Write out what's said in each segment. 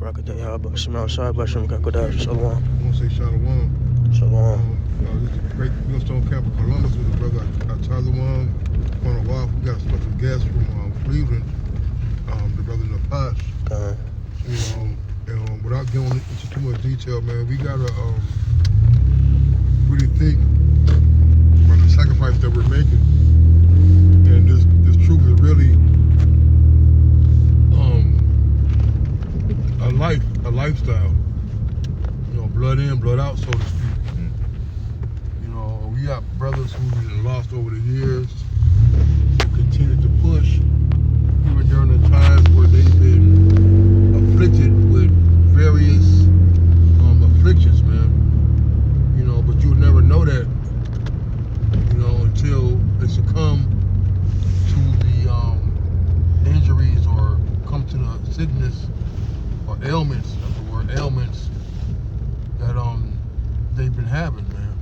Barakatah, Shema Shai, Bashim Kakodash, Shalom. I want to say Shalom. Shalom. This is great Millstone Camp of Columbus with the brother Atazawam. On a walk, we got a special guest from Cleveland, the brother Napash. And without going into too much detail, man, we gotta really think about the sacrifice that we're making. And this truth is really a lifestyle. You know, blood in, blood out, so to speak. You know, we got brothers who we lost over the years who continue to push, even during the times where they've been afflicted with various afflictions, man. You know, but you'll never know that, you know, until they succumb to the injuries or come to the sickness or ailments, that's the word, ailments that they've been having, man.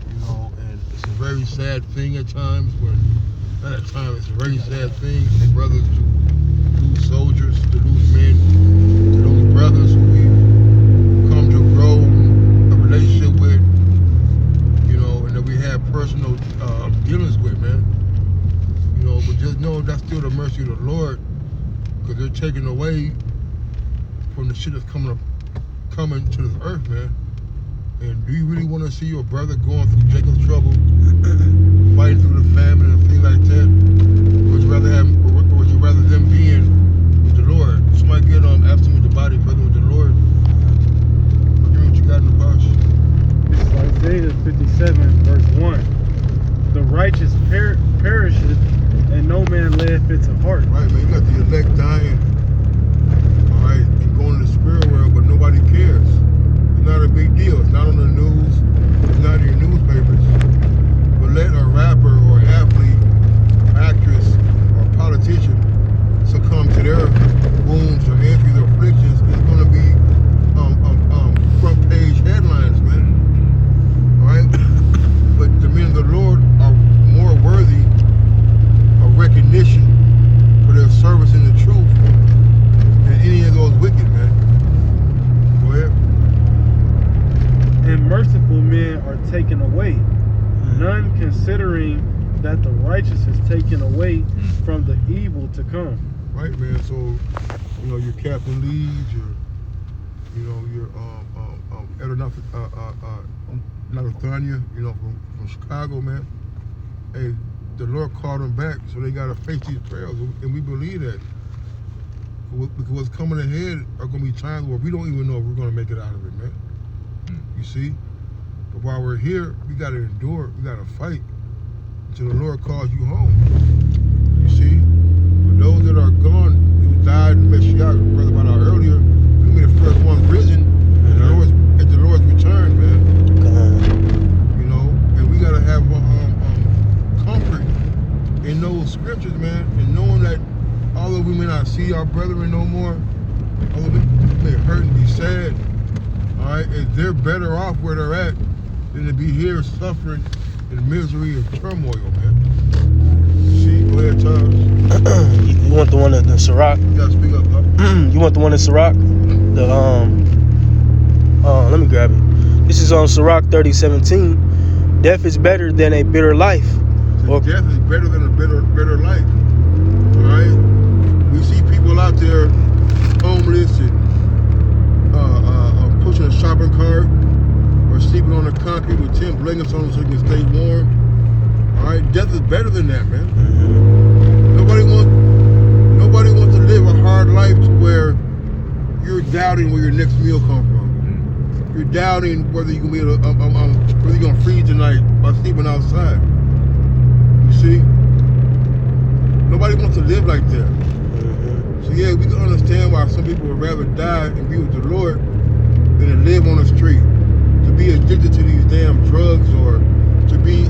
You know, and it's a very sad thing at times when, not at times, it's a very sad thing for brothers to lose soldiers, to lose men, to lose brothers who we've come to grow a relationship with, you know, and that we have personal dealings with, man. You know, but just know that's still the mercy of the Lord, because they're taking away from the shit that's coming to this earth, man. And do you really want to see your brother going through Jacob's trouble, fighting through the famine and things like that? Or would you rather them being with the Lord? Somebody get absent with the body, present with the Lord. Give me what you got in the pouch. This is Isaiah 57, verse 1. The righteous perisheth, and no man layeth it to heart. Right, man. You got the elect dying, all right, and going to the spirit world, but nobody cares. It's not a big deal. It's not on the news. It's not in your newspapers. But let a rapper or athlete, actress, or politician succumb to their wounds or injuries or afflictions, it's going to be front page headlines, man. All right? But the men of the Lord are more worthy of recognition for their service in the truth than any of those wicked, man. Go ahead. And merciful men are taken away, none considering that the righteous is taken away from the evil to come. Right, man. So, you know, your Captain Leeds, your Nathania, you know, from Chicago, man. Hey, the Lord called them back, so they gotta face these prayers, and we believe that. Because what's coming ahead are gonna be times where we don't even know if we're gonna make it out of it, man. You see? But while we're here, we gotta endure, we gotta fight until the Lord calls you home. You see? For those that are gone, who died in Meshiach, brother about out earlier, we be the first ones risen at the Lord's return, man. You know, and we gotta have comfort in those scriptures, man, and knowing that although we may not see our brethren no more, although we may hurt and be sad, all right, they're better off where they're at than to be here suffering in misery and turmoil, man. See, go ahead, Charles. You want the one in the Sirach? You gotta speak up, huh? You want the one in Sirach? Let me grab it. This is on Sirach 30:17. Death is better than a bitter life. So death is better than a better life. All right? We see people out there homeless and pushing a shopping cart or sleeping on the concrete with 10 blankets on them so they can stay warm. All right? Death is better than that, man. Nobody wants to live a hard life to where you're doubting where your next meal comes from. You're doubting whether you can be whether you're gonna freeze tonight by sleeping outside. You see? Nobody wants to live like that. So yeah, we can understand why some people would rather die and be with the Lord than to live on the street, to be addicted to these damn drugs, or to be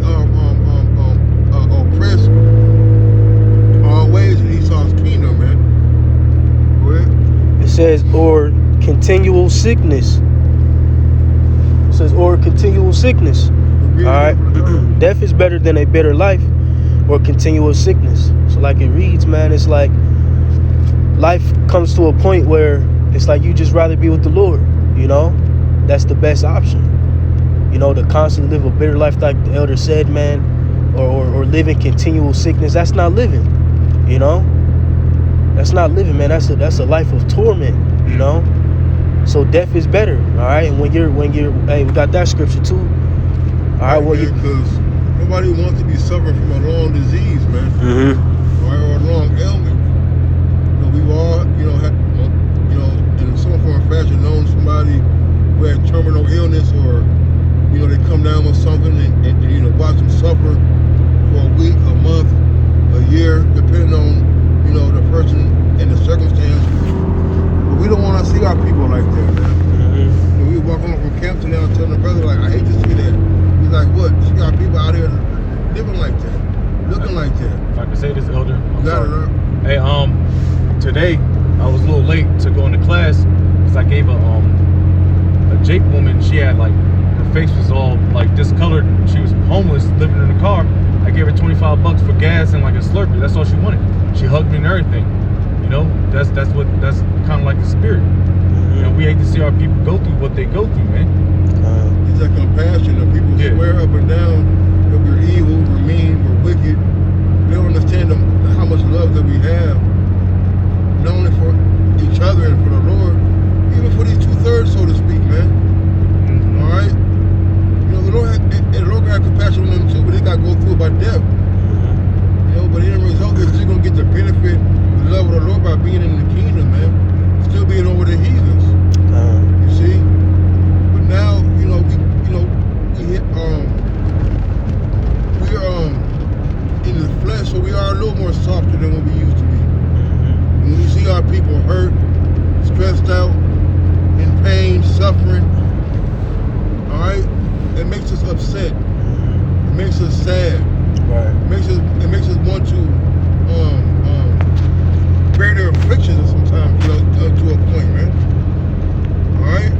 oppressed always in Esau's kingdom, man. Go ahead. It says, or continual sickness. It says, or continual sickness. All right. Death is better than a bitter life or continual sickness. So like it reads, man, it's like life comes to a point where it's like you just rather be with the Lord, you know? That's the best option. You know, to constantly live a bitter life like the elder said, man, or live in continual sickness, that's not living, you know? That's not living, man. That's a life of torment, you know? So death is better, all right? And when you're hey, we got that scripture too. All right, well, because nobody wants to be suffering from a long disease, man. Mm-hmm. Or a long ailment. You know, we've all, in some form or fashion known somebody who had terminal illness, or, you know, they come down with something and you know, watch them suffer for a week, a month, a year, depending on, you know, the person and the circumstance. But we don't want to see our people like that, man. Mm-hmm. When we walk home from camp now telling the brother, like, I hate to see that. He's like, what? You see our people out here living like that, looking like that. If I can say this, Elder, I'm Got sorry. it, Hey, today I was a little late to go into class because I gave a Jake woman. She had like, her face was all like discolored. She was homeless, living in a car. I gave her $25 for gas and like a Slurpee. That's all she wanted. She hugged me and everything. You know, that's kind of like the spirit. Mm-hmm. You know, we hate to see our people go through what they go through, man. It's that compassion that people swear up and down that we're evil, we're mean, we're wicked. They don't understand how much love that we have, not only for each other and for the Lord, even for these 2/3, so to speak, man. Mm-hmm. All right? You know, the Lord had compassion on them too, but they got to go through it by death. You know, but in the result, they're still going to get the benefit, the love of the Lord by being in the kingdom, man. Still being over the heathens. You see? But now, you know, we're in the flesh, so we are a little more softer than what we used to be. When we see our people hurt, stressed out, in pain, suffering, all right, it makes us upset. It makes us sad. Right. It makes us want to bear their afflictions sometimes, you know, to a point, man. All right.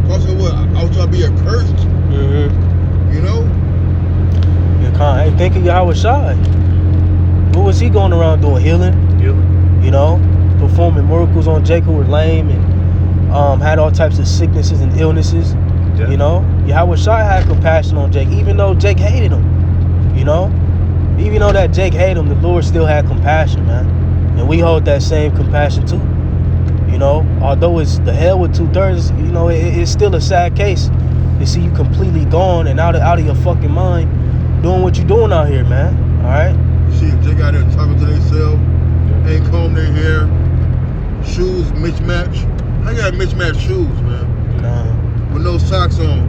Also, what? I was trying to be accursed. Mm-hmm. You know. Yeah, hey, think of Yahweh Shai. What was he going around doing? Healing. You know, performing miracles on Jacob who were lame and had all types of sicknesses and illnesses. Yeah. You know, Yahweh Shai had compassion on Jake, even though Jake hated him. You know, even though that Jake hated him, the Lord still had compassion, man. And we hold that same compassion too. You know, although it's the hell with 2/3, you know, it's still a sad case to see you completely gone and out of your fucking mind doing what you're doing out here, man. All right. You see, if they got there talking to themselves, ain't comb their hair, shoes mismatch. How you got mismatched shoes, man? Nah. With no socks on,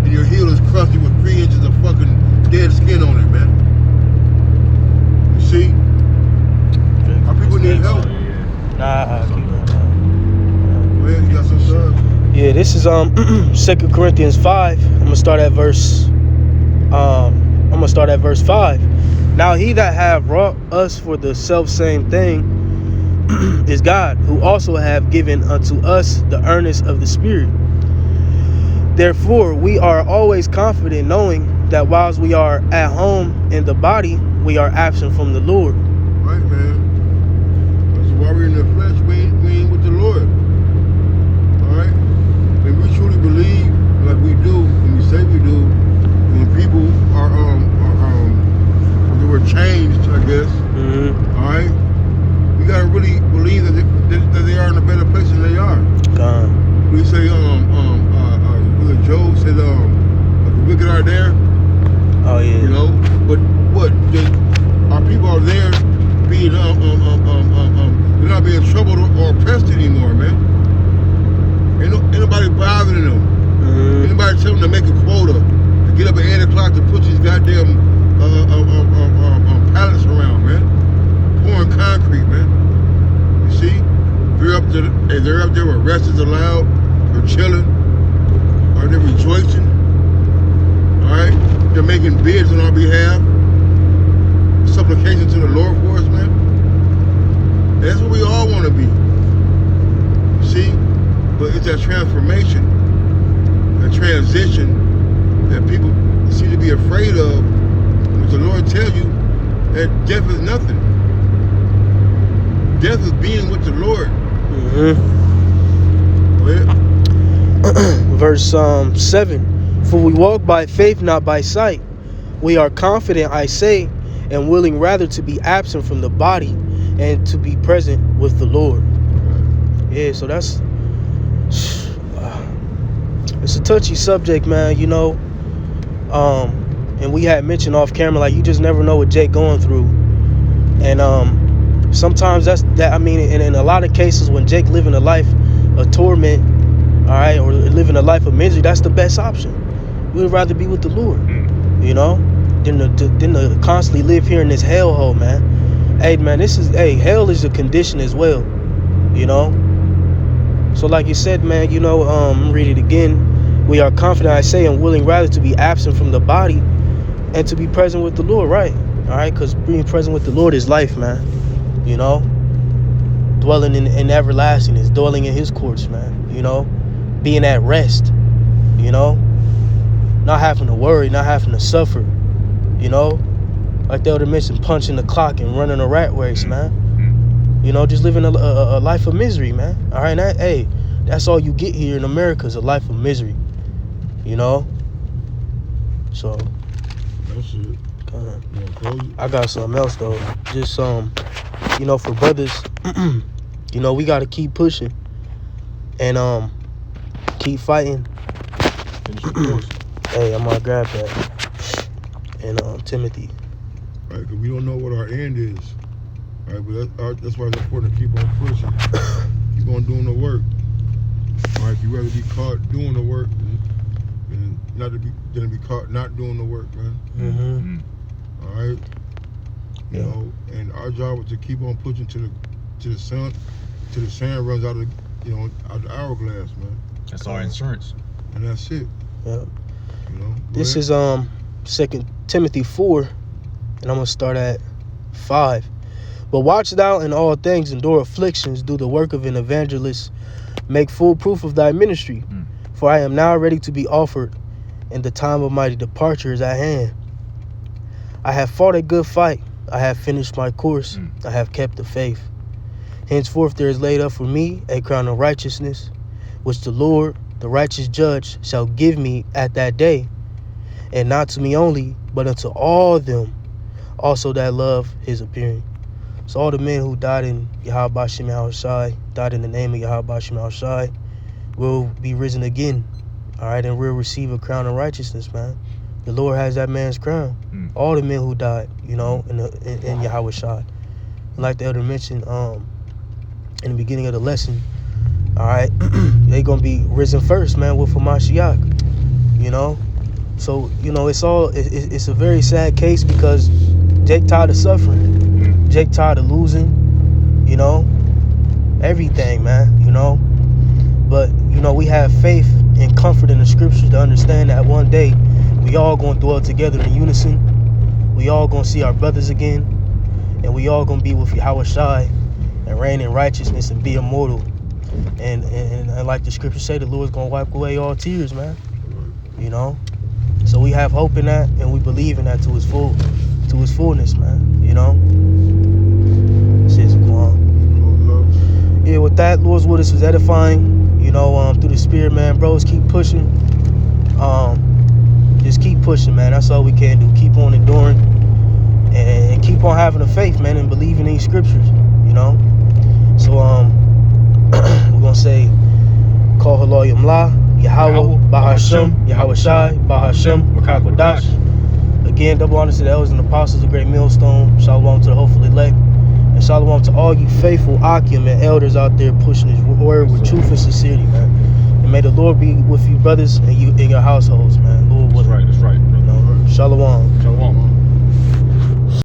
and your heel is crusty with 3 inches of fucking dead skin on it, man. You see? Our people need help. Nah. Go ahead, you got some stuff. Yeah, this is 2 Corinthians 5. I'm gonna start at verse 5. Now he that have wrought us for the self same thing is God, who also have given unto us the earnest of the Spirit. Therefore we are always confident, knowing that whilst we are at home in the body, we are absent from the Lord. Right, man. That's why we're in the flesh. We ain't with the Lord. All right. And we truly believe, like we do, when we say we do, when people are they were changed, I guess. Mm-hmm. All right. We gotta really believe that they are in a better place than they are. God. We say Job said the wicked are there. Oh yeah. You know, but what? Our people are there being they're not being troubled or oppressed anymore, man. Ain't nobody bothering them. Mm-hmm. Anybody tell them to make a quota, to get up at 8 o'clock to put these goddamn pallets around, man. Pouring concrete, man. You see? They're up there with rest is allowed, they're chilling, or they're rejoicing. Alright? They're making bids on our behalf. Supplication to the Lord for us, man. That's what we all want to be. You see? But it's that transformation, that transition that people seem to be afraid of. But the Lord tells you that death is nothing. Death is being with the Lord. Mm-hmm. Verse 7. For we walk by faith, not by sight. We are confident, I say, and willing rather to be absent from the body and to be present with the Lord. Yeah, so that's it's a touchy subject, man, you know. And we had mentioned off camera, like, you just never know what Jake going through. And sometimes I mean, in a lot of cases when Jake living a life of torment, all right, or living a life of misery, that's the best option. We would rather be with the Lord, you know, than to constantly live here in this hellhole, man. Hey, man, hell is a condition as well, you know. So like you said, man, you know, read it again. We are confident, I say, and willing rather to be absent from the body and to be present with the Lord, right? All right, because being present with the Lord is life, man. You know, dwelling in everlastingness, dwelling in his courts, man. You know, being at rest, you know, not having to worry, not having to suffer, you know, like they would have mentioned, punching the clock and running a rat race, man. You know, just living a life of misery, man. All right, that's all you get here in America is a life of misery, you know. So That's it. I got something else though. Just you know, for brothers, you know, we gotta keep pushing and keep fighting. Hey, I'm gonna grab that. And Timothy. Right, because we don't know what our end is. Right, but that's why it's important to keep on pushing, keep on doing the work. All right, you rather be caught doing the work than than be caught not doing the work, man. Mm-hmm. All right, you know, and our job is to keep on pushing to the sun, till the sand runs out of out the hourglass, man. That's our insurance. And that's it. Yeah. You know. This is 2 Timothy 4, and I'm gonna start at 5. But watch thou in all things, endure afflictions, do the work of an evangelist, make full proof of thy ministry. For I am now ready to be offered, and the time of my departure is at hand. I have fought a good fight, I have finished my course, I have kept the faith. Henceforth there is laid up for me a crown of righteousness, which the Lord, the righteous judge, shall give me at that day, and not to me only, but unto all them also that love his appearing. So all the men who died in Yahweh Shem Yahushai, died in the name of Yahweh Shem Yahushai, will be risen again, all right, and will receive a crown of righteousness, man. The Lord has that man's crown. All the men who died, you know, in Yahweh Shai. Like the elder mentioned in the beginning of the lesson, all right, they gonna be risen first, man, with Hamashiach, you know. So, you know, it's a very sad case because Jake tired of suffering. Jake tired of losing, you know, everything, man, you know. But, you know, we have faith and comfort in the scriptures to understand that one day we all going to dwell together in unison. We all going to see our brothers again. And we all going to be with Yahweh Shai and reign in righteousness and be immortal. And like the scriptures say, the Lord's going to wipe away all tears, man. You know. So we have hope in that, and we believe in that to his fullness, man. You know. Yeah, with that, Lord's word was edifying, you know, through the spirit, man. Bros, keep pushing. Just keep pushing, man. That's all we can do. Keep on enduring and keep on having the faith, man, and believing in these scriptures, you know. So we're gonna say call Halal Yamla, Yahweh, Bahashem, Yahweh Shai, Bahashem, Makakwadash. Again, double honors to the elders and apostles, a great millstone. Shalom to the hopeful elect. And shalom to all you faithful Akim and elders out there pushing his word with truth and sincerity, man. And may the Lord be with you, brothers, and you in your households, man. Lord, That's right, you know, shalom.